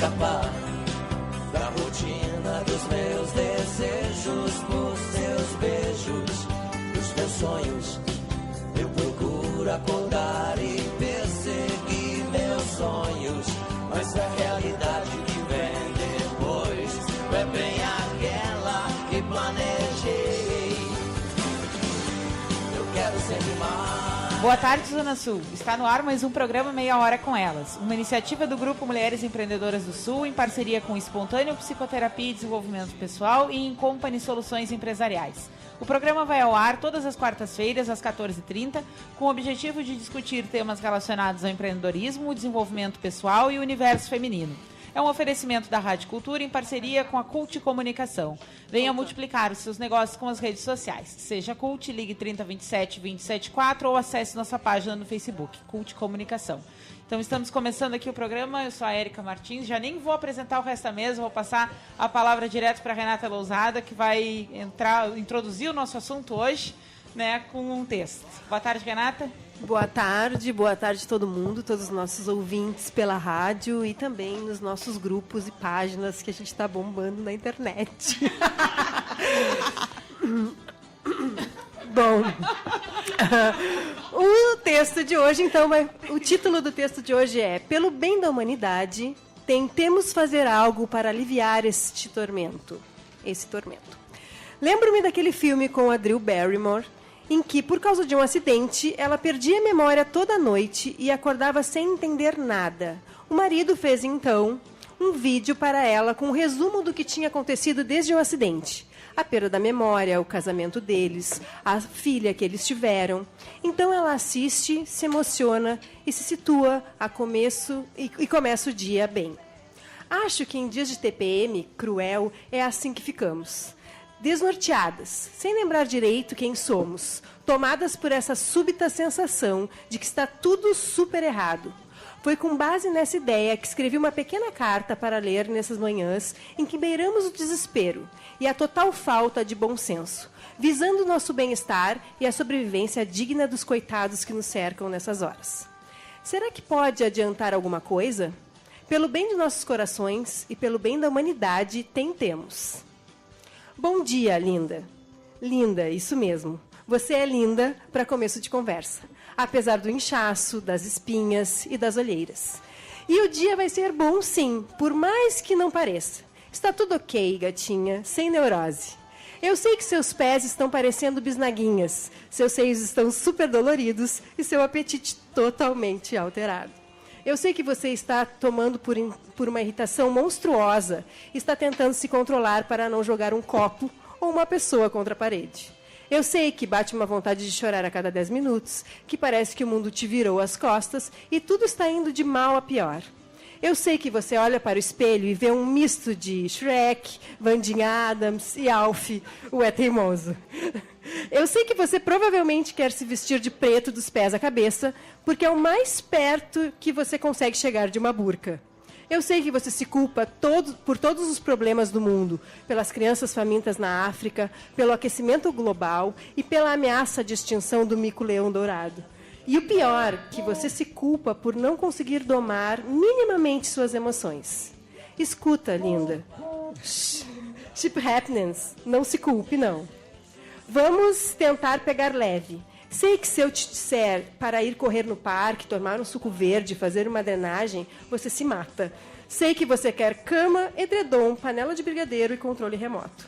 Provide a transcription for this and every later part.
escapar da rotina dos meus desejos, por seus beijos, dos meus sonhos. Eu procuro acordar e perseguir meus sonhos, mas a realidade que vem depois é bem aquela que planejei. Eu quero sempre mais. Boa tarde, Zona Sul. Está no ar mais um programa Meia Hora com Elas, uma iniciativa do Grupo Mulheres Empreendedoras do Sul, em parceria com Espontâneo Psicoterapia e Desenvolvimento Pessoal e Incompany Soluções Empresariais. O programa vai ao ar todas as quartas-feiras, às 14h30, com o objetivo de discutir temas relacionados ao empreendedorismo, desenvolvimento pessoal e o universo feminino. É um oferecimento da Rádio Cultura em parceria com a Cult Comunicação. Venha multiplicar os seus negócios com as redes sociais. Seja Cult, ligue 3027-274 ou acesse nossa página no Facebook, Cult Comunicação. Então estamos começando aqui o programa, eu sou a Érica Martins, já nem vou apresentar o resto da mesa, vou passar a palavra direto para a Renata Lousada, que vai introduzir o nosso assunto hoje, né, com um texto. Boa tarde, Renata. Boa tarde todo mundo, todos os nossos ouvintes pela rádio e também nos nossos grupos e páginas que a gente está bombando na internet. Bom, o texto de hoje, então, o título do texto de hoje é Pelo bem da humanidade, tentemos fazer algo para aliviar esse tormento. Lembro-me daquele filme com a Drew Barrymore, em que, por causa de um acidente, ela perdia a memória toda a noite e acordava sem entender nada. O marido fez, então, um vídeo para ela com um resumo do que tinha acontecido desde o acidente. A perda da memória, o casamento deles, a filha que eles tiveram. Então ela assiste, se emociona e se situa e começa o dia bem. Acho que em dias de TPM cruel é assim que ficamos. Desnorteadas, sem lembrar direito quem somos, tomadas por essa súbita sensação de que está tudo super errado. Foi com base nessa ideia que escrevi uma pequena carta para ler nessas manhãs em que beiramos o desespero e a total falta de bom senso, visando o nosso bem-estar e a sobrevivência digna dos coitados que nos cercam nessas horas. Será que pode adiantar alguma coisa? Pelo bem de nossos corações e pelo bem da humanidade, tentemos. Bom dia, linda. Linda, isso mesmo. Você é linda para começo de conversa, apesar do inchaço, das espinhas e das olheiras. E o dia vai ser bom, sim, por mais que não pareça. Está tudo ok, gatinha, sem neurose. Eu sei que seus pés estão parecendo bisnaguinhas, seus seios estão super doloridos e seu apetite totalmente alterado. Eu sei que você está tomando por uma irritação monstruosa e está tentando se controlar para não jogar um copo ou uma pessoa contra a parede. Eu sei que bate uma vontade de chorar a cada 10 minutos, que parece que o mundo te virou as costas e tudo está indo de mal a pior. Eu sei que você olha para o espelho e vê um misto de Shrek, Vandinha Adams e Alf, o É Teimoso. Eu sei que você provavelmente quer se vestir de preto dos pés à cabeça, porque é o mais perto que você consegue chegar de uma burca. Eu sei que você se culpa por todos os problemas do mundo, pelas crianças famintas na África, pelo aquecimento global e pela ameaça de extinção do mico-leão dourado. E o pior, que você se culpa por não conseguir domar minimamente suas emoções. Escuta, linda. Ship happenings. Não se culpe, não. Vamos tentar pegar leve. Sei que se eu te disser para ir correr no parque, tomar um suco verde, fazer uma drenagem, você se mata. Sei que você quer cama, edredom, panela de brigadeiro e controle remoto.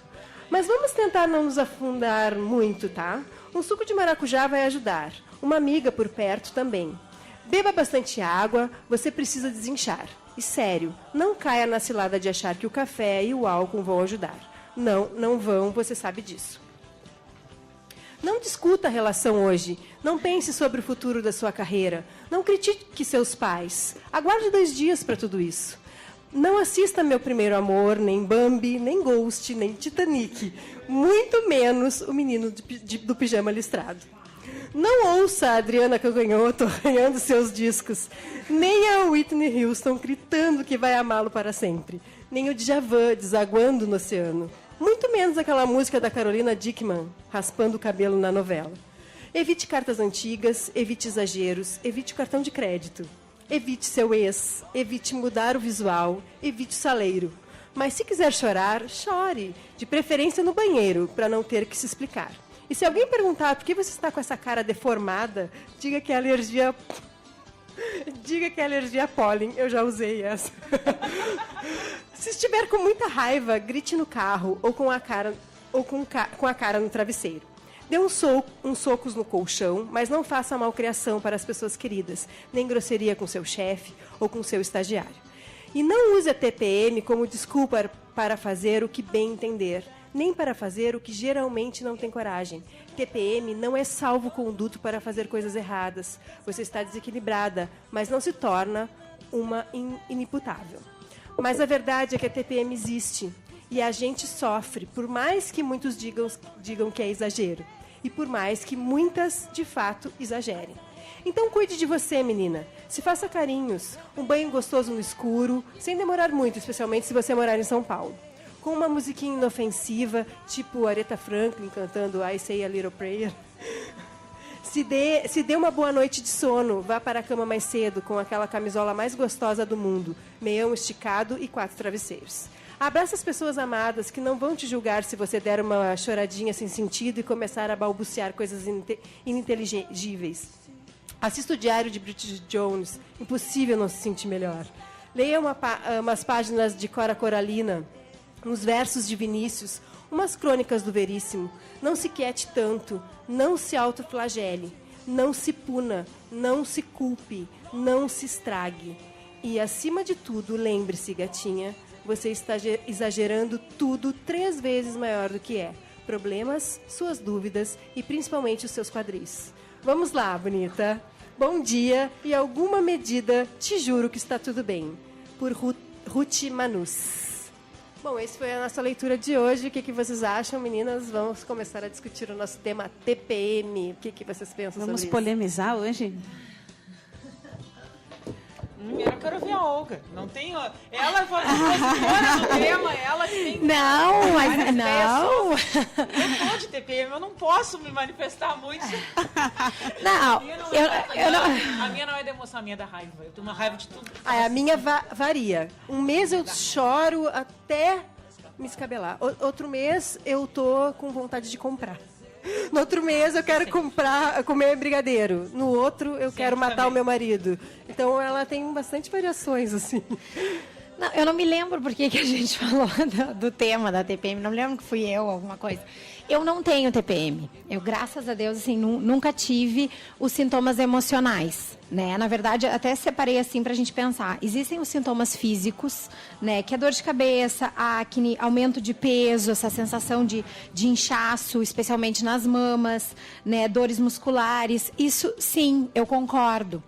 Mas vamos tentar não nos afundar muito, tá? Um suco de maracujá vai ajudar. Uma amiga por perto também. Beba bastante água, você precisa desinchar. E sério, não caia na cilada de achar que o café e o álcool vão ajudar. Não, não vão, você sabe disso. Não discuta a relação hoje. Não pense sobre o futuro da sua carreira. Não critique seus pais. Aguarde 2 dias para tudo isso. Não assista Meu Primeiro Amor, nem Bambi, nem Ghost, nem Titanic. Muito menos O Menino do Pijama Listrado. Não ouça a Adriana Canhoto arranhando seus discos, nem a Whitney Houston gritando que vai amá-lo para sempre, nem o Djavan desaguando no oceano. Muito menos aquela música da Carolina Dickman, raspando o cabelo na novela. Evite cartas antigas, evite exageros, evite o cartão de crédito. Evite seu ex, evite mudar o visual, evite o saleiro. Mas se quiser chorar, chore, de preferência no banheiro, para não ter que se explicar. E se alguém perguntar por que você está com essa cara deformada, diga que é alergia... Diga que é alergia a pólen, eu já usei essa. Se estiver com muita raiva, grite no carro ou com a cara, com a cara no travesseiro. Dê uns socos no colchão, mas não faça malcriação para as pessoas queridas, nem grosseria com seu chefe ou com seu estagiário. E não use a TPM como desculpa para fazer o que bem entender, nem para fazer o que geralmente não tem coragem. TPM não é salvo-conduto para fazer coisas erradas. Você está desequilibrada, mas não se torna uma inimputável. Mas a verdade é que a TPM existe. E a gente sofre, por mais que muitos digam que é exagero. E por mais que muitas, de fato, exagerem. Então cuide de você, menina. Se faça carinhos, um banho gostoso no escuro, sem demorar muito, especialmente se você morar em São Paulo. Com uma musiquinha inofensiva, tipo Aretha Franklin cantando I Say a Little Prayer. Se dê uma boa noite de sono, vá para a cama mais cedo, com aquela camisola mais gostosa do mundo, meião esticado e 4 travesseiros. Abraça as pessoas amadas que não vão te julgar se você der uma choradinha sem sentido e começar a balbuciar coisas ininteligíveis. Assista o diário de Bridget Jones, impossível não se sentir melhor. Leia umas páginas de Cora Coralina, uns versos de Vinícius, umas crônicas do Veríssimo. Não se quiete tanto, não se autoflagele, não se puna, não se culpe, não se estrague. E, acima de tudo, lembre-se, gatinha, você está exagerando tudo 3 vezes maior do que é. Problemas, suas dúvidas e principalmente os seus quadris. Vamos lá, bonita. Bom dia e alguma medida, te juro que está tudo bem. Por Ruth Manus. Bom, essa foi a nossa leitura de hoje. O que vocês acham, meninas? Vamos começar a discutir o nosso tema TPM. O que vocês pensam sobre isso? Vamos polemizar hoje? Eu quero ouvir a Olga. Não tem... Ela foi a do tema, ela que tem... Não, mas não. Eu tô de TPM, eu não posso me manifestar muito. Não, A minha não é da emoção, a minha é da raiva. Eu tenho uma raiva de tudo. A minha varia. Um mês eu choro até me escabelar. Outro mês eu tô com vontade de comprar. No outro mês eu quero comer brigadeiro. No outro eu quero matar também o meu marido. Então ela tem bastante variações, assim. Não, eu não me lembro por que a gente falou do tema da TPM. Não me lembro que fui eu, alguma coisa. Eu não tenho TPM. Eu, graças a Deus, assim, nunca tive os sintomas emocionais, né? Na verdade, até separei assim para a gente pensar. Existem os sintomas físicos, né? Que é dor de cabeça, acne, aumento de peso, essa sensação de inchaço, especialmente nas mamas, né? Dores musculares. Isso, sim, eu concordo.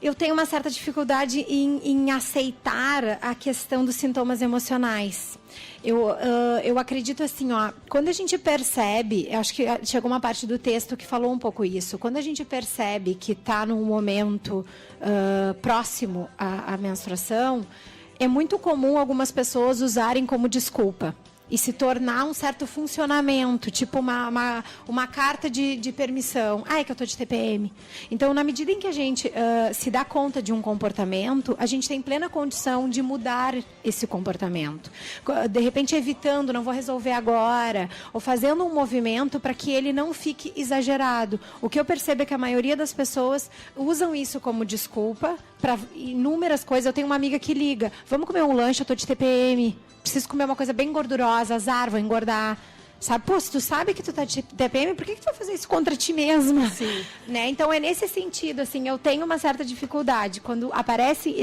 Eu tenho uma certa dificuldade em aceitar a questão dos sintomas emocionais. Eu acredito assim, ó, quando a gente percebe, eu acho que chegou uma parte do texto que falou um pouco isso, quando a gente percebe que está num momento próximo à menstruação, é muito comum algumas pessoas usarem como desculpa e se tornar um certo funcionamento, tipo uma carta de permissão. Ah, é que eu estou de TPM. Então, na medida em que a gente se dá conta de um comportamento, a gente tem plena condição de mudar esse comportamento. De repente, evitando, não vou resolver agora, ou fazendo um movimento para que ele não fique exagerado. O que eu percebo é que a maioria das pessoas usam isso como desculpa para inúmeras coisas. Eu tenho uma amiga que liga, vamos comer um lanche, eu estou de TPM. Preciso comer uma coisa bem gordurosa, azar, vou engordar. Sabe? Pô, se tu sabe que tu tá de TPM, por que tu vai fazer isso contra ti mesma? Sim. Né? Então, é nesse sentido, assim, eu tenho uma certa dificuldade. Quando aparece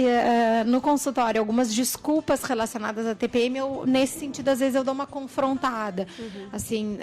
no consultório algumas desculpas relacionadas à TPM, nesse sentido, às vezes, eu dou uma confrontada. Uhum. Assim,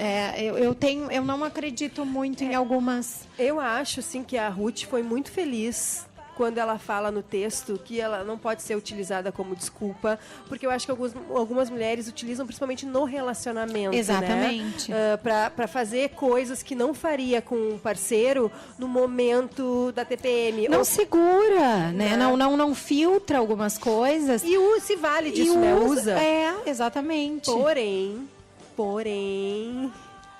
eu não acredito muito em algumas... Eu acho, assim, que a Ruth foi muito feliz quando ela fala no texto que ela não pode ser utilizada como desculpa, porque eu acho que algumas mulheres utilizam principalmente no relacionamento. Exatamente. Né? Para fazer coisas que não faria com um parceiro no momento da TPM. Não segura, né? Não filtra algumas coisas. E se vale disso, né? Usa. Exatamente. Porém,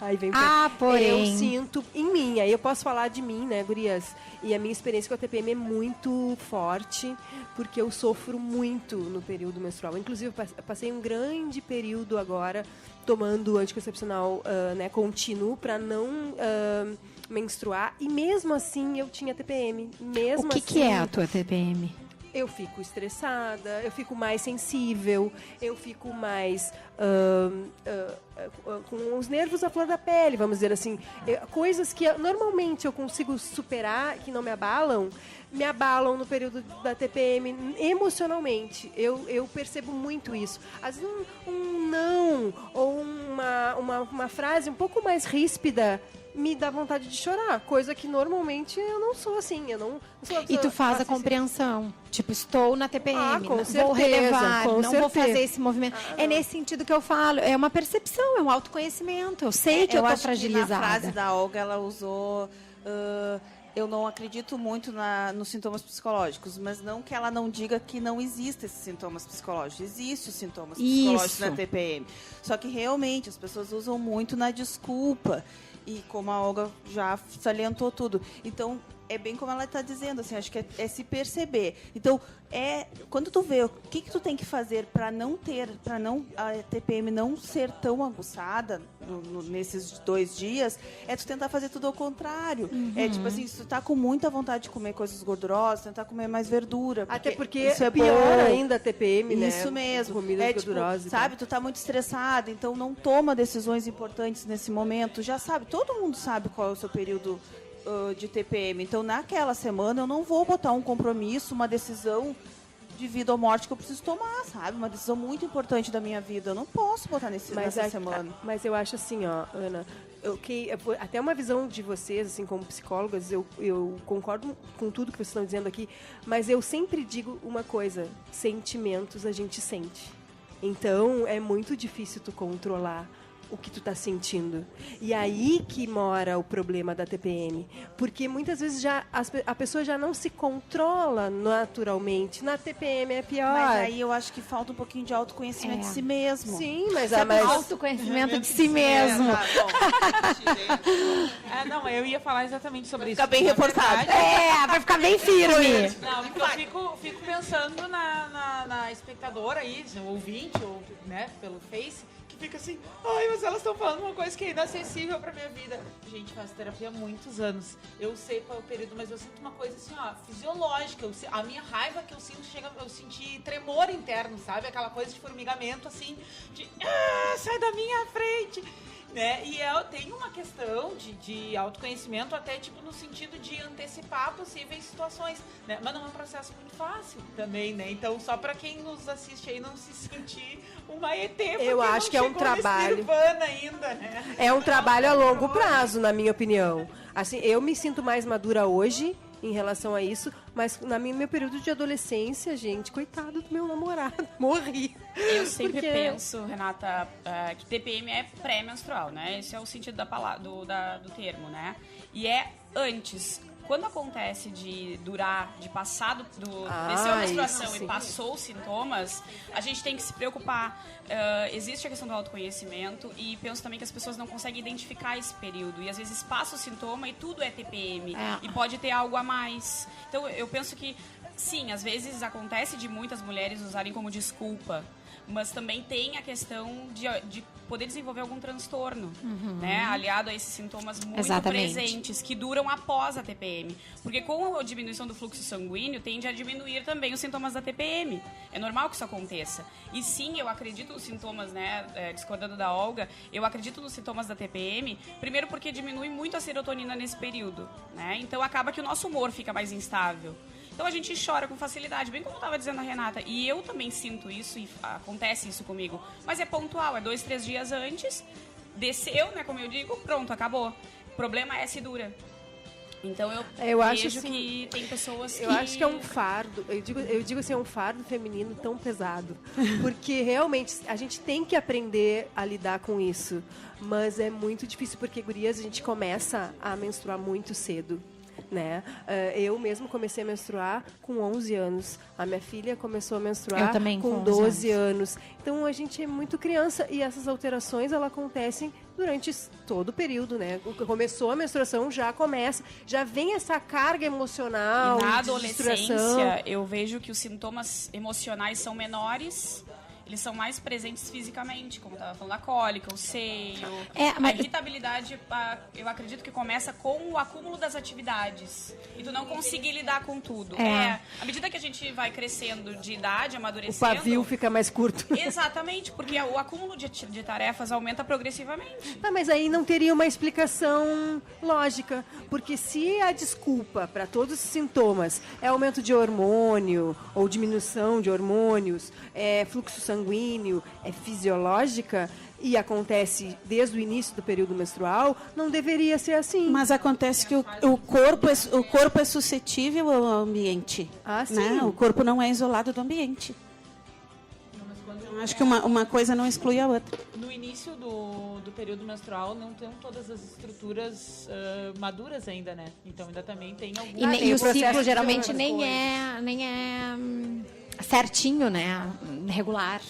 Aí vem porém. Eu sinto em mim, aí eu posso falar de mim, né, gurias? E a minha experiência com a TPM é muito forte, porque eu sofro muito no período menstrual. Inclusive, eu passei um grande período agora tomando anticoncepcional né, contínuo para não menstruar. E mesmo assim, eu tinha TPM. Mesmo O que é a tua TPM? Eu fico estressada, eu fico mais sensível, eu fico mais com os nervos à flor da pele, vamos dizer assim. Coisas que normalmente eu consigo superar, que não me abalam no período da TPM emocionalmente. Eu percebo muito isso. Às vezes um não ou uma frase um pouco mais ríspida me dá vontade de chorar, coisa que normalmente eu não sou assim, eu não sou uma pessoa, E tu faz a compreensão, tipo, estou na TPM, com vou certeza, relevar, com não certeza. vou fazer esse movimento. É nesse sentido que eu falo, é uma percepção, é um autoconhecimento, eu sei que eu tô acho fragilizada. Que na frase da Olga, ela usou... eu não acredito muito nos sintomas psicológicos, mas não que ela não diga que não existem esses sintomas psicológicos. Existem os sintomas psicológicos na TPM. Só que realmente as pessoas usam muito na desculpa. E como a Olga já salientou tudo. Então, é bem como ela está dizendo, assim, acho que é se perceber. Então, quando tu vê o que tu tem que fazer para a TPM não ser tão aguçada nesses 2 dias, é tu tentar fazer tudo ao contrário. É tipo assim, se tu tá com muita vontade de comer coisas gordurosas, tentar comer mais verdura. Até porque isso é pior bom. ainda a TPM, né? Isso mesmo. Comidas gordurosas. Tipo, sabe, tu tá muito estressado, então não toma decisões importantes nesse momento. Já sabe, todo mundo sabe qual é o seu período de TPM. Então, naquela semana, eu não vou botar um compromisso, uma decisão de vida ou morte que eu preciso tomar, sabe? Uma decisão muito importante da minha vida. Eu não posso botar nessa semana. Mas eu acho assim, ó, Ana, até uma visão de vocês, assim, como psicólogas, eu concordo com tudo que vocês estão dizendo aqui, mas eu sempre digo uma coisa: sentimentos a gente sente. Então, é muito difícil tu controlar o que tu tá sentindo. E aí que mora o problema da TPM. Porque muitas vezes a pessoa já não se controla naturalmente. Na TPM é pior. Mas aí eu acho que falta um pouquinho de autoconhecimento de si mesmo. Sim, mas... Autoconhecimento de si mesmo. Não, eu ia falar exatamente sobre isso. Fica bem reportado. Vai ficar bem firme. Não, porque eu fico pensando na espectadora aí, no ouvinte, ou, né, pelo Face, que fica assim, ai, mas elas estão falando uma coisa que é inacessível pra minha vida. Gente, faço terapia há muitos anos. Eu sei qual é o período, mas eu sinto uma coisa assim, ó, fisiológica. A minha raiva que eu sinto eu senti tremor interno, sabe? Aquela coisa de formigamento, assim, de sai da minha frente. Né? E eu tenho uma questão de autoconhecimento até tipo no sentido de antecipar possíveis situações, né? Mas não é um processo muito fácil também, né? Então só para quem nos assiste aí não se sentir uma ET, porque eu acho que é um trabalho ainda, né? É um trabalho a longo prazo, na minha opinião. Assim, eu me sinto mais madura hoje em relação a isso, mas no meu período de adolescência, gente, coitado do meu namorado, morri. Eu sempre penso, Renata, que TPM é pré-menstrual, né? Esse é o sentido da palavra, do termo, né? E é antes. Quando acontece de durar, de passar desceu a menstruação e passou os sintomas, a gente tem que se preocupar. Existe a questão do autoconhecimento e penso também que as pessoas não conseguem identificar esse período. E às vezes passa o sintoma e tudo é TPM. E pode ter algo a mais. Então eu penso que, sim, às vezes acontece de muitas mulheres usarem como desculpa. Mas também tem a questão de poder desenvolver algum transtorno, né? Aliado a esses sintomas muito presentes, que duram após a TPM. Porque com a diminuição do fluxo sanguíneo, tende a diminuir também os sintomas da TPM. É normal que isso aconteça. E sim, eu acredito nos sintomas, né? Discordando da Olga, eu acredito nos sintomas da TPM, primeiro porque diminui muito a serotonina nesse período, né? Então acaba que o nosso humor fica mais instável. Então a gente chora com facilidade, bem como estava dizendo a Renata. E eu também sinto isso e acontece isso comigo. Mas é pontual, é 2, 3 dias antes, desceu, né, como eu digo, pronto, acabou. O problema é se dura. Então eu acho vejo assim, que tem pessoas que... Eu acho que é um fardo, eu digo assim, é um fardo feminino tão pesado. Porque realmente a gente tem que aprender a lidar com isso. Mas é muito difícil, porque, gurias, a gente começa a menstruar muito cedo. né? Eu mesmo comecei a menstruar com 11 anos. A minha filha começou a menstruar Eu também, com com 12 anos. Então, a gente é muito criança e essas alterações, elas acontecem durante todo o período, né? Começou a menstruação, já vem essa carga emocional. E na de menstruação. adolescência, eu vejo que os sintomas emocionais são menores. Eles são mais presentes fisicamente, como eu estava falando, a cólica, o seio. A irritabilidade, eu acredito que começa com o acúmulo das atividades. E tu não conseguir lidar com tudo. À medida que a gente vai crescendo de idade, amadurecendo... O pavio fica mais curto. Exatamente, porque o acúmulo de tarefas aumenta progressivamente. Mas aí não teria uma explicação lógica. Porque se a desculpa para todos os sintomas é aumento de hormônio ou diminuição de hormônios, é fluxo sanguíneo, é fisiológica e acontece desde o início do período menstrual, não deveria ser assim. Mas acontece que o corpo é suscetível ao ambiente. Ah, sim. Né? O corpo não é isolado do ambiente. Eu acho que uma coisa não exclui a outra. No início do período menstrual não tem todas as estruturas maduras ainda, né? Então ainda também tem algum... E o ciclo geralmente nem é certinho, né? Regular.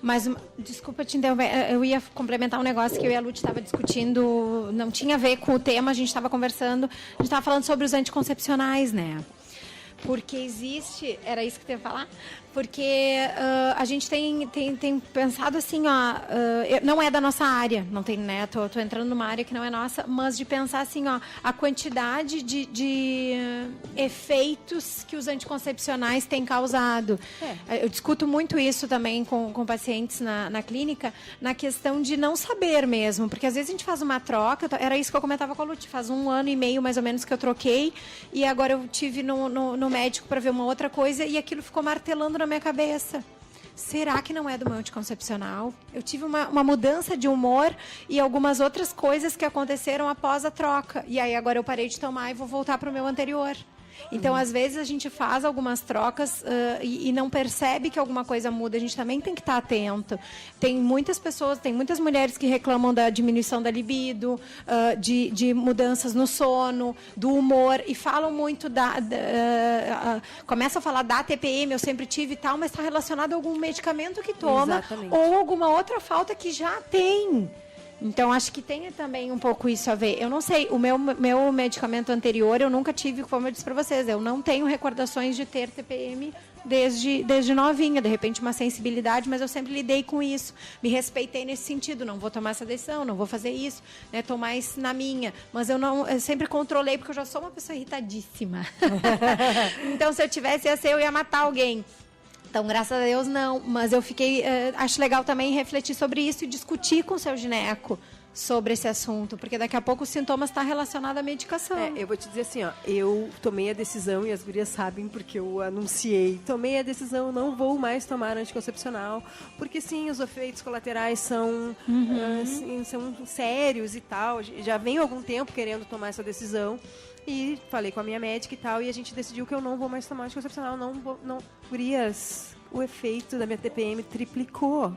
Mas, desculpa te interromper, eu ia complementar um negócio que eu e a Lute estava discutindo, não tinha a ver com o tema, a gente estava conversando, a gente estava falando sobre os anticoncepcionais, né? Porque existe, era isso que eu ia falar? Porque a gente tem pensado assim, não é da nossa área, não tem, né? Tô entrando numa área que não é nossa, mas de pensar assim, a quantidade de efeitos que os anticoncepcionais têm causado. Eu discuto muito isso também com pacientes na clínica, na questão de não saber mesmo, porque às vezes a gente faz uma troca, era isso que eu comentava com a Lute, faz 1 ano e meio mais ou menos que eu troquei, e agora eu tive no médico para ver uma outra coisa e aquilo ficou martelando na minha cabeça. Será que não é do meu anticoncepcional? Eu tive uma mudança de humor e algumas outras coisas que aconteceram após a troca. E aí agora eu parei de tomar e vou voltar para o meu anterior. Então, às vezes, a gente faz algumas trocas e não percebe que alguma coisa muda. A gente também tem que estar atento. Tem muitas pessoas, tem muitas mulheres que reclamam da diminuição da libido, de mudanças no sono, do humor, e falam muito começam a falar da TPM, eu sempre tive e tal, mas está relacionado a algum medicamento que toma. Exatamente. Ou alguma outra falta que já tem. Então, acho que tem também um pouco isso a ver. Eu não sei, o meu medicamento anterior, eu nunca tive, como eu disse para vocês, eu não tenho recordações de ter TPM desde novinha, de repente uma sensibilidade, mas eu sempre lidei com isso. Me respeitei nesse sentido, não vou tomar essa decisão, não vou fazer isso, né? Tô mais na minha. Mas eu sempre controlei, porque eu já sou uma pessoa irritadíssima. Então, se eu tivesse, eu ia matar alguém. Então, graças a Deus, não. Mas eu fiquei... acho legal também refletir sobre isso e discutir com o seu gineco sobre esse assunto, porque daqui a pouco os sintomas estão relacionados à medicação. Eu vou te dizer assim, eu tomei a decisão, e as gurias sabem porque eu anunciei, tomei a decisão, não vou mais tomar anticoncepcional, porque sim, os efeitos colaterais são sérios e tal. Já venho há algum tempo querendo tomar essa decisão. E falei com a minha médica e tal, e a gente decidiu que eu não vou mais tomar anticoncepcional. Gurias, o efeito da minha TPM triplicou.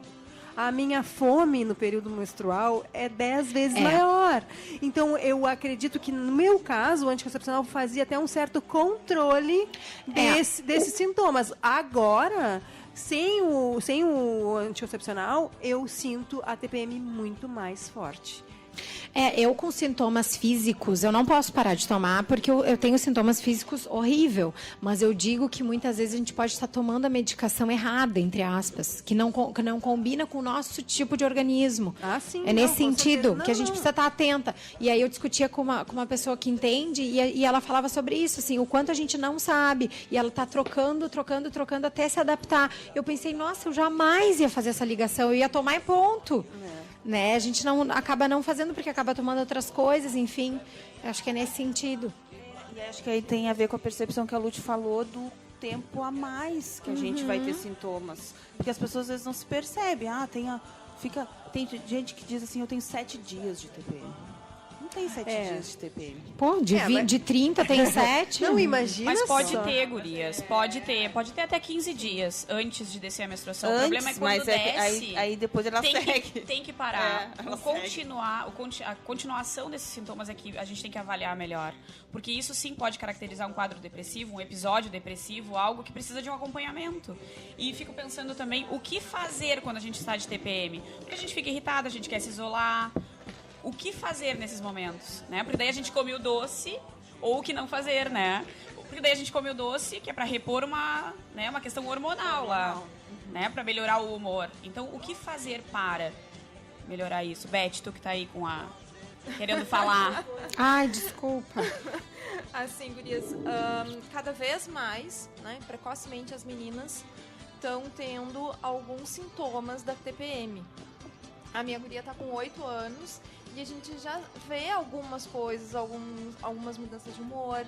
A minha fome no período menstrual é 10 vezes maior. Então, eu acredito que, no meu caso, o anticoncepcional fazia até um certo controle desses sintomas. Agora, sem o anticoncepcional, eu sinto a TPM muito mais forte. Eu com sintomas físicos, eu não posso parar de tomar, porque eu tenho sintomas físicos horrível, mas eu digo que muitas vezes a gente pode estar tomando a medicação errada, entre aspas, que não combina com o nosso tipo de organismo. Ah, sim. Nesse sentido, que a gente precisa estar atenta. E aí eu discutia com uma pessoa que entende, e ela falava sobre isso, assim, o quanto a gente não sabe, e ela está trocando até se adaptar. Eu pensei, nossa, eu jamais ia fazer essa ligação, eu ia tomar e ponto. Né? A gente acaba não fazendo porque acaba tomando outras coisas, enfim. Acho que é nesse sentido. E acho que aí tem a ver com a percepção que a Lute falou do tempo a mais que a gente vai ter sintomas. Porque as pessoas às vezes não se percebem. Tem gente que diz assim, eu tenho 7 dias de TPM. Não tem 7 dias de TPM. Pô, de 30 tem 7. Não, imagina Mas pode só. ter, gurias. Pode ter até 15 dias antes de descer a menstruação. O Antes, problema é quando mas desce. aí depois ela segue. Tem que parar. ela A continuação desses sintomas é que a gente tem que avaliar melhor. Porque isso sim pode caracterizar um quadro depressivo, um episódio depressivo, algo que precisa de um acompanhamento. E fico pensando também o que fazer quando a gente está de TPM. Porque a gente fica irritada, a gente quer se isolar. O que fazer nesses momentos, né? Porque daí a gente come o doce, ou o que não fazer, né? Porque daí a gente come o doce, que é para repor uma questão hormonal lá, né? Para melhorar o humor. Então, o que fazer para melhorar isso? Beth, tu que tá aí querendo falar. Ai, desculpa. Assim, gurias, cada vez mais, né, precocemente as meninas estão tendo alguns sintomas da TPM. A minha guria tá com 8 anos e a gente já vê algumas coisas, algumas mudanças de humor.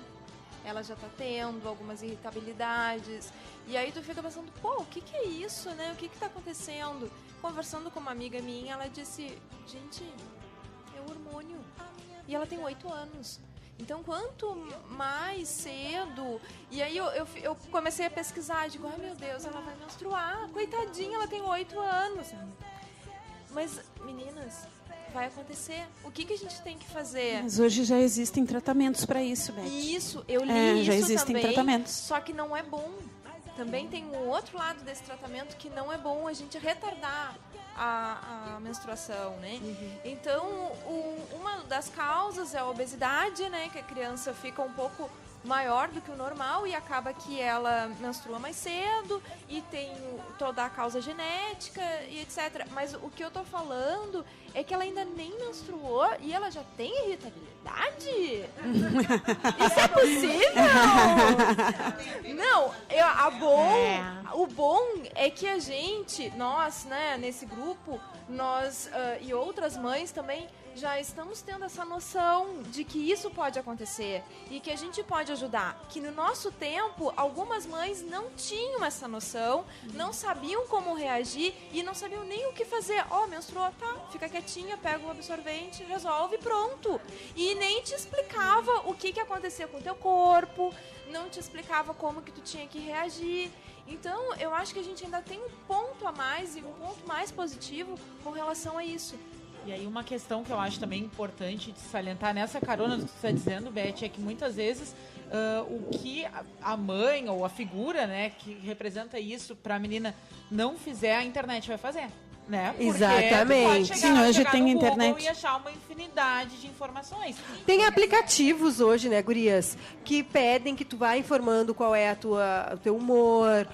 Ela já tá tendo algumas irritabilidades. E aí tu fica pensando, pô, o que é isso, né? O que tá acontecendo? Conversando com uma amiga minha, ela disse, gente, é o hormônio. E ela tem 8 anos. Então, quanto mais cedo... E aí eu comecei a pesquisar, digo, ai meu Deus, ela vai menstruar. Coitadinha, ela tem 8 anos. Mas, meninas, vai acontecer. O que a gente tem que fazer? Mas hoje já existem tratamentos para isso, Beth. Isso, eu li já isso existem também, tratamentos. só que não é bom. Também tem um outro lado desse tratamento que não é bom a gente retardar a menstruação, né? Então, uma das causas é a obesidade, né? Que a criança fica um pouco maior do que o normal e acaba que ela menstrua mais cedo e tem toda a causa genética e etc. Mas o que eu tô falando é que ela ainda nem menstruou e ela já tem irritabilidade? Isso é possível? Não, o bom é que a gente, nós, né, nesse grupo, nós e outras mães também, já estamos tendo essa noção de que isso pode acontecer e que a gente pode ajudar. Que no nosso tempo, algumas mães não tinham essa noção, não sabiam como reagir e não sabiam nem o que fazer. Menstruou, tá, fica quietinha, pega o absorvente, resolve, pronto. E nem te explicava o que acontecia com o teu corpo, não te explicava como que tu tinha que reagir. Então, eu acho que a gente ainda tem um ponto a mais e um ponto mais positivo com relação a isso. E aí uma questão que eu acho também importante de salientar nessa carona do que você está dizendo, Beth, é que muitas vezes o que a mãe ou a figura, né, que representa isso para a menina não fizer, a internet vai fazer. Né? Porque exatamente. Sim, hoje tem no internet. Google e achar uma infinidade de informações. Tem aplicativos hoje, né, gurias, que pedem que tu vá informando qual é o teu humor,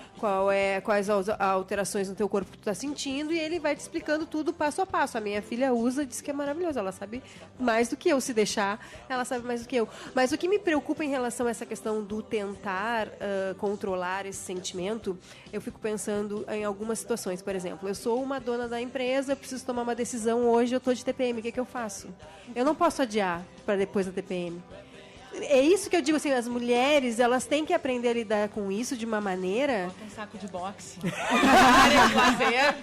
quais as alterações no teu corpo que tu tá sentindo, e ele vai te explicando tudo passo a passo. A minha filha usa, diz que é maravilhoso, ela sabe mais do que eu, se deixar, ela sabe mais do que eu. Mas o que me preocupa em relação a essa questão do tentar controlar esse sentimento, eu fico pensando em algumas situações. Por exemplo, eu sou uma dona da empresa, eu preciso tomar uma decisão hoje, eu tô de TPM, o que eu faço? Eu não posso adiar para depois da TPM. É isso que eu digo, assim, as mulheres, elas têm que aprender a lidar com isso de uma maneira... Um saco de boxe. Área de lazer.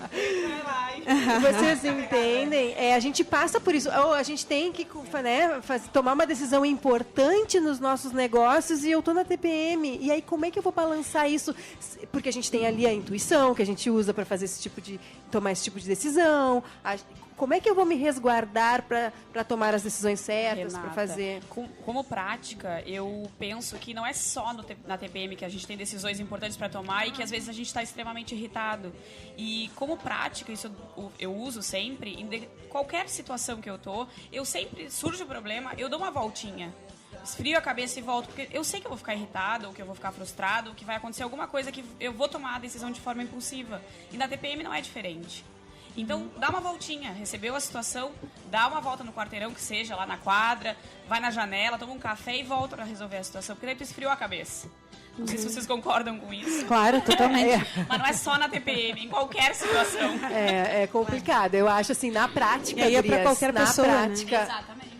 Vocês entendem? A gente passa por isso. A gente tem que, né, tomar uma decisão importante nos nossos negócios e eu tô na TPM. E aí, como é que eu vou balançar isso? Porque a gente tem ali a intuição que a gente usa para fazer tomar esse tipo de decisão. Como é que eu vou me resguardar para tomar as decisões certas, para fazer? Como prática, eu penso que não é só na TPM que a gente tem decisões importantes para tomar e que às vezes a gente está extremamente irritado. E como prática, isso eu uso sempre, em qualquer situação que eu sempre surge o problema, eu dou uma voltinha. Esfrio a cabeça e volto, porque eu sei que eu vou ficar irritado, ou que eu vou ficar frustrado, ou que vai acontecer alguma coisa que eu vou tomar a decisão de forma impulsiva. E na TPM não é diferente. Então, dá uma voltinha, recebeu a situação, dá uma volta no quarteirão, que seja lá na quadra, vai na janela, toma um café e volta para resolver a situação, porque daí tu esfriou a cabeça. Não sei se vocês concordam com isso. Claro, totalmente. Mas não é só na TPM, em qualquer situação. É complicado. Eu acho assim, na prática, E aí é para qualquer na pessoa, prática, Exatamente.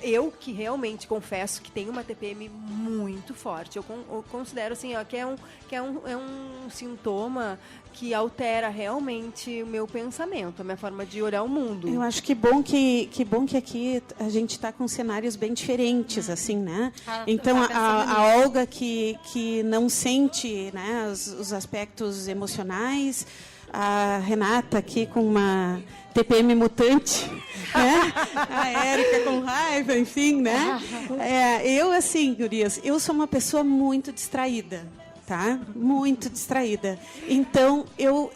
Eu que realmente confesso que tenho uma TPM muito forte. Eu considero assim, ó, que é um sintoma que altera realmente o meu pensamento, a minha forma de olhar o mundo. Eu acho que bom que aqui a gente está com cenários bem diferentes, assim, né? Então, a Olga que não sente, né, os aspectos emocionais, a Renata aqui com uma TPM mutante, né? A Érica com raiva, enfim, né? Eu, assim, gurias, eu sou uma pessoa muito distraída, tá? Muito distraída. Então, eu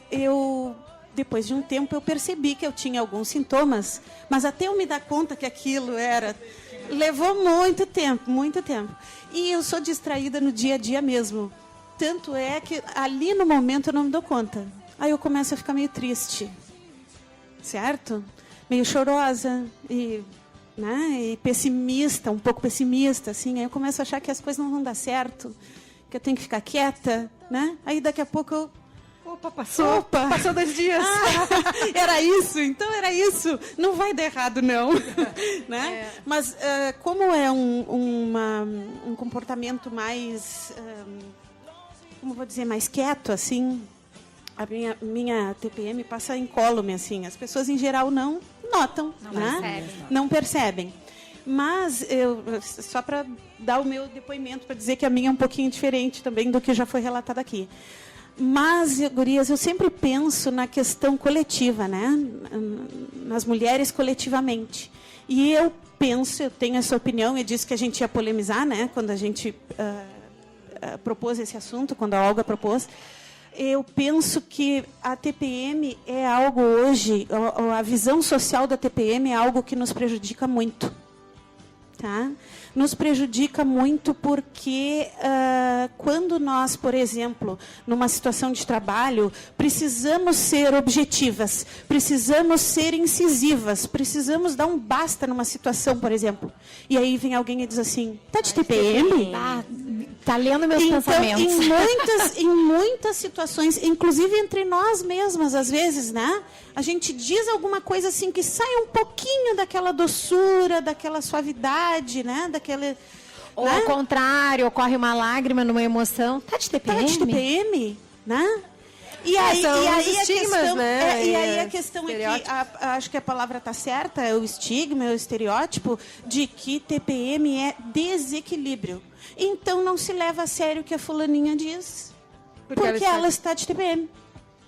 depois de um tempo, eu percebi que eu tinha alguns sintomas, mas até eu me dar conta que aquilo era... Levou muito tempo, muito tempo. E eu sou distraída no dia a dia mesmo. Tanto é que ali no momento eu não me dou conta. Aí eu começo a ficar meio triste, certo? Meio chorosa e, né, e pessimista, um pouco pessimista, assim. Aí eu começo a achar que as coisas não vão dar certo, que eu tenho que ficar quieta, né? Aí daqui a pouco eu... Passou 2 dias. Era isso, então era isso. Não vai dar errado, não. Né? Mas como é um comportamento mais, como vou dizer, mais quieto, assim, a minha TPM passa incólume, assim. As pessoas, em geral, não notam, não percebem. Mas, só para dar o meu depoimento, para dizer que a minha é um pouquinho diferente também do que já foi relatado aqui. Mas, gurias, eu sempre penso na questão coletiva, né? Nas mulheres coletivamente. E eu tenho essa opinião, e disse que a gente ia polemizar, né? Quando a gente propôs esse assunto, quando a Olga propôs. Eu penso que a TPM é algo hoje, a visão social da TPM é algo que nos prejudica muito. Tá? Nos prejudica muito porque quando nós, por exemplo, numa situação de trabalho, precisamos ser objetivas, precisamos ser incisivas, precisamos dar um basta numa situação, por exemplo. E aí vem alguém e diz assim, tá de TPM? Tá lendo meus pensamentos. Em muitas situações, inclusive entre nós mesmas, às vezes, né? A gente diz alguma coisa assim que sai um pouquinho daquela doçura, daquela suavidade, né? Ou ao contrário, ocorre uma lágrima numa emoção. Tá de TPM? Tá de TPM, né? E aí a questão é que acho que a palavra está certa, é o estigma, é o estereótipo de que TPM é desequilíbrio. Então não se leva a sério o que a fulaninha diz, porque ela está de TPM.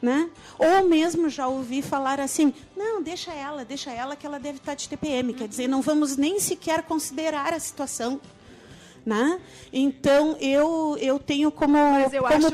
Né? Ou mesmo já ouvi falar assim, não, deixa ela que ela deve estar de TPM, quer dizer, não vamos nem sequer considerar a situação. Né? Então, eu tenho como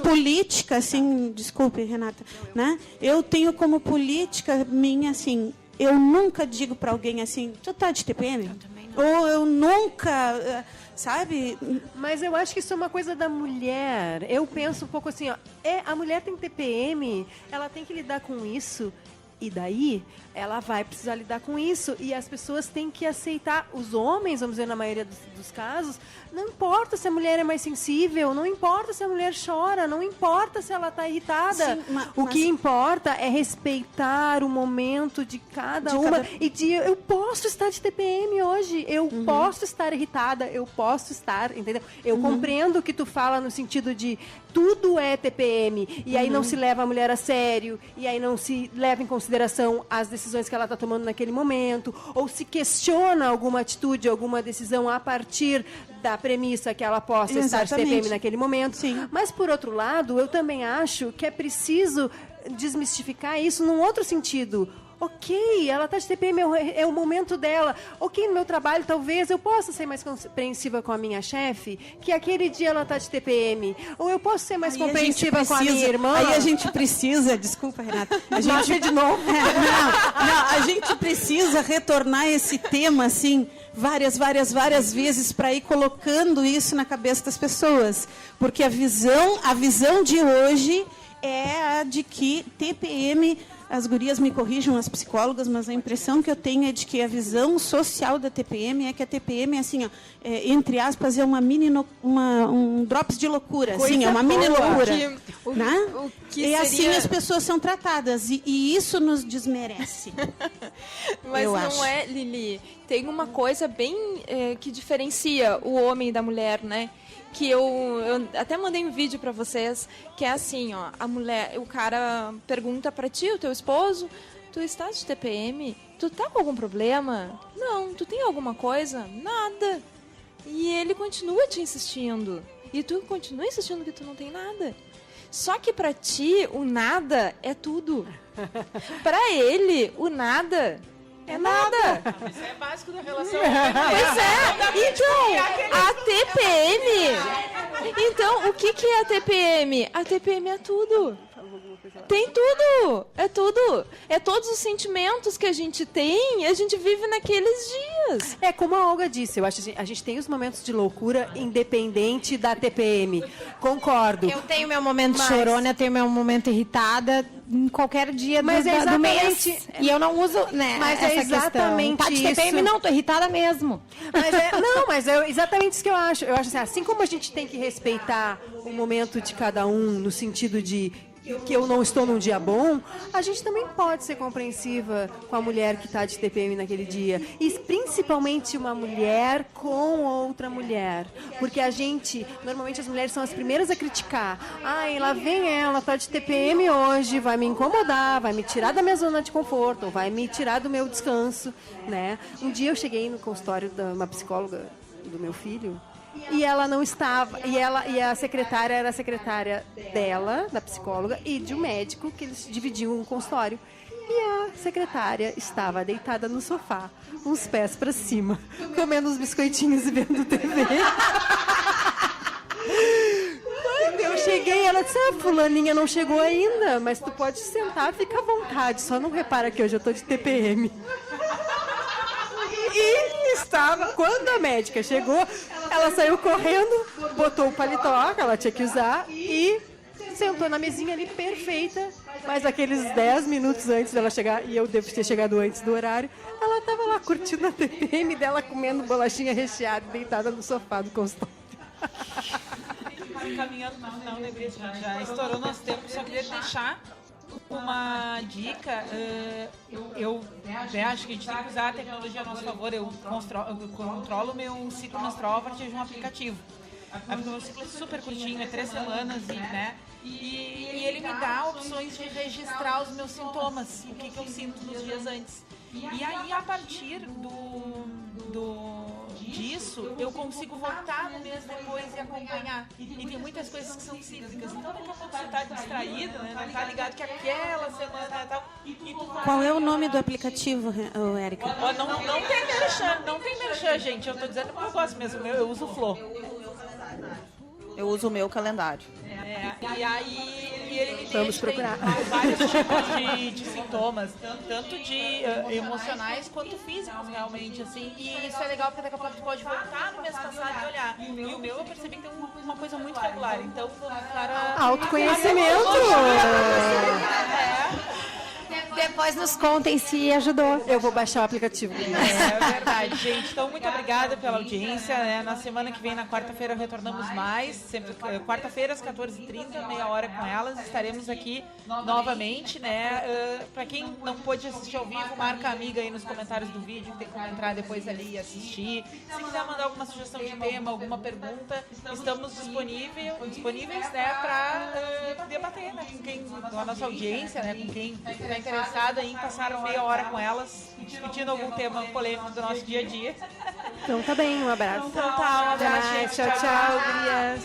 política, assim, desculpe, Renata, né? Eu tenho como política minha, assim, eu nunca digo para alguém assim, tu tá de TPM? Eu também não. Ou eu nunca... Sabe? Mas eu acho que isso é uma coisa da mulher. Eu penso um pouco assim, ó, a mulher tem TPM, ela tem que lidar com isso, e daí ela vai precisar lidar com isso. E as pessoas têm que aceitar, os homens, vamos dizer, na maioria dos casos, não importa se a mulher é mais sensível, não importa se a mulher chora, não importa se ela está irritada. Sim, o que importa é respeitar o momento de cada uma. E eu posso estar de TPM hoje, eu posso estar irritada, eu posso estar, entendeu? Eu compreendo o que tu fala no sentido de tudo é TPM, e aí não se leva a mulher a sério, e aí não se leva em consideração as decisões que ela está tomando naquele momento, ou se questiona alguma atitude, alguma decisão a partir da premissa que ela possa estar de TPM naquele momento. Sim. Mas, por outro lado, eu também acho que é preciso desmistificar isso num outro sentido. Ok, ela está de TPM, é o momento dela. Ok, no meu trabalho, talvez eu possa ser mais compreensiva com a minha chefe, que aquele dia ela está de TPM. Ou eu posso ser mais compreensiva com a minha irmã. Aí a gente precisa, desculpa, Renata. De novo. A gente precisa retornar esse tema, assim, várias vezes para ir colocando isso na cabeça das pessoas. Porque a visão de hoje é a de que TPM, as gurias me corrijam, as psicólogas, mas a impressão que eu tenho é de que a visão social da TPM é que a TPM é assim, ó, entre aspas, é uma um drops de loucura, assim, é uma mini loucura. Né? E assim as pessoas são tratadas, e isso nos desmerece. Mas eu não acho. é, Lili. Tem uma coisa bem que diferencia o homem da mulher, né? Que eu até mandei um vídeo pra vocês, que é assim, ó, o cara pergunta pra ti, o teu esposo, tu estás de TPM? Tu tá com algum problema? Não. Tu tem alguma coisa? Nada. E ele continua te insistindo. E tu continua insistindo que tu não tem nada. Só que pra ti, o nada é tudo. Pra ele, o nada é nada. Isso é básico da relação. Pois é. Então, a TPM... Então, o que é a TPM? A TPM é tudo. Tem tudo. É tudo. É todos os sentimentos que a gente tem, a gente vive naqueles dias. É como a Olga disse, eu acho que a gente tem os momentos de loucura independente da TPM. Concordo. Eu tenho meu momento chorona, eu tenho meu momento irritada em qualquer dia do mês. E eu não uso, né, mas essa é exatamente questão. Tá de TPM? Não, tô irritada mesmo. Mas é exatamente isso que eu acho. Eu acho assim como a gente tem que respeitar o momento de cada um, no sentido de que eu não estou num dia bom, a gente também pode ser compreensiva com a mulher que está de TPM naquele dia. E principalmente uma mulher com outra mulher. Porque normalmente as mulheres são as primeiras a criticar. Ai, lá vem ela, tá de TPM hoje, vai me incomodar, vai me tirar da minha zona de conforto, vai me tirar do meu descanso, né? Um dia eu cheguei no consultório de uma psicóloga do meu filho, e ela não estava, e a secretária era a secretária dela, da psicóloga, e de um médico, que eles dividiam um consultório. E a secretária estava deitada no sofá, com os pés para cima, comendo uns biscoitinhos e vendo TV. Quando eu cheguei, ela disse, fulaninha não chegou ainda, mas tu pode sentar, fica à vontade, só não repara que hoje eu tô de TPM. E quando a médica chegou, ela saiu correndo, botou o paletó que ela tinha que usar e sentou na mesinha ali perfeita. Mas aqueles 10 minutos antes dela chegar, e eu devo ter chegado antes do horário, ela estava lá curtindo a TPM dela, comendo bolachinha recheada, deitada no sofá do consultório. Caminhando, não, lembrei, já estourou nosso tempo, só queria deixar uma dica. Eu acho que a gente tem que usar a tecnologia a nosso favor. Eu controlo o meu ciclo menstrual a partir de um aplicativo. O meu ciclo é super curtinho, é 3 semanas, e ele me dá opções de registrar os meus sintomas, o que eu sinto nos dias antes. E aí, a partir disso, eu consigo voltar no mês depois e acompanhar. E tem muitas coisas que são cíclicas. Então, daqui a pouco você tá distraído, né? Não tá ligado que aquela semana e tal. Qual é o nome do aplicativo, Érica? Não tem merchan, gente. Eu tô dizendo que eu gosto mesmo. Eu uso o Flow. Eu uso o meu calendário. E aí ele Vamos procurar. Tem vários tipos de sintomas, tanto de emocionais quanto físicos, realmente, assim. E isso é legal porque daqui a pouco tu pode voltar no mês passado e olhar. E o meu eu percebi que tem uma coisa muito regular. Então, para autoconhecimento! Depois nos contem se ajudou. Eu vou baixar o aplicativo. É verdade, gente. Então, muito obrigada pela audiência. Né? Na semana que vem, na quarta-feira, retornamos mais. Sempre quarta-feira, às 14h30, meia hora com elas. Estaremos aqui novamente, né? Para quem não pôde assistir ao vivo, marca a amiga aí nos comentários do vídeo, que tem como entrar depois ali e assistir. Se quiser mandar alguma sugestão de tema, alguma pergunta, estamos disponíveis, né? Para debater, né? Com a nossa audiência, né? Com quem está interessada em passar meia hora com elas, discutindo algum tema polêmico do nosso dia a dia. Então tá bem, um abraço. Então tá, um abraço. Tchau, gurias.